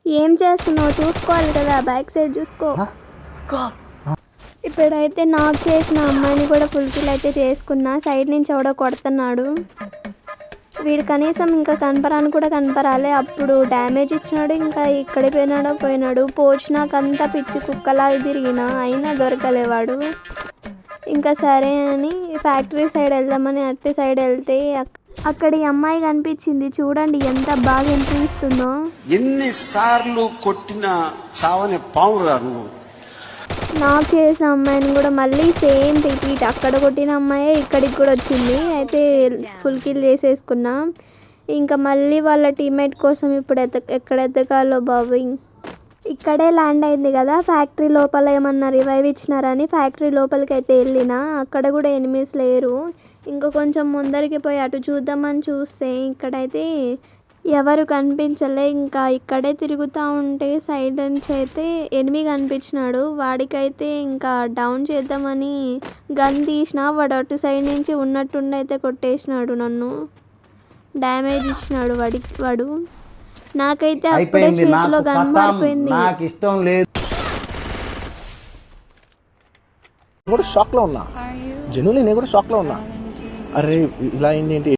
ఏం చేస్తున్నావు? చూసుకోవాలి కదా, బ్యాక్ సైడ్ చూసుకో. ఇప్పుడైతే నాకు చేసిన అమ్మాయిని కూడా ఫుల్ కిల్ అయితే చేసుకున్నా. సైడ్ నుంచి ఎవడో కొడుతున్నాడు. వీడు కనీసం ఇంకా కనపరాని కూడా కనపరాలే. అప్పుడు డ్యామేజ్ ఇచ్చినాడు, ఇంకా ఇక్కడ పోయినాడు. పోచినాకంతా పిచ్చి కుక్కలా తిరిగిన అయినా దొరకలేవాడు. ఇంకా సరే అని ఫ్యాక్టరీ సైడ్ వెళ్దామని అట్టి సైడ్ వెళ్తే అక్కడ ఈ అమ్మాయి కనిపించింది. చూడండి ఎంత బాగా ఎంట్రీ ఇస్తుందో. ఎన్నిసార్లు కొట్టిన చావని పావురా నువ్వు. నాకు చేసిన అమ్మాయిని కూడా మళ్ళీ సేమ్ రిపీట్, అక్కడ కొట్టిన అమ్మాయే ఇక్కడికి కూడా వచ్చింది. అయితే ఫుల్ కిల్ చేసేసుకున్నా. ఇంకా మళ్ళీ వాళ్ళ టీమ్మేట్ కోసం ఇప్పుడు ఎక్కడ ఎత్తకాలో బాబు. ఇక్కడే ల్యాండ్ అయింది కదా, ఫ్యాక్టరీ లోపల ఏమన్నా రివైవ్ ఇచ్చినారని ఫ్యాక్టరీ లోపలికి అయితే వెళ్ళిన. అక్కడ కూడా ఎనిమీస్ లేరు. ఇంకా కొంచెం ముందరికి పోయి అటు చూద్దామని చూస్తే ఇక్కడైతే ఎవరు కనిపించలే. ఇంకా ఇక్కడే తిరుగుతూ ఉంటే సైడ్ నుంచి అయితే ఎనిమి కనిపించినాడు. వాడికైతే ఇంకా డౌన్ చేద్దామని గన్ తీసిన, వాడు అటు సైడ్ నుంచి ఉన్నట్టుండైతే కొట్టేసినాడు. నన్ను డ్యామేజ్ ఇచ్చినాడు వాడు. నాకైతే అప్పుడే చేతిలో గన్ మారిపోయింది. నాకు ఇష్టం లేదు. కూడా షాక్ లో ఉన్నా, జెన్యున్లీ నేను కూడా షాక్ లో ఉన్నా. అరే ఇలా అయింది ఏంటి?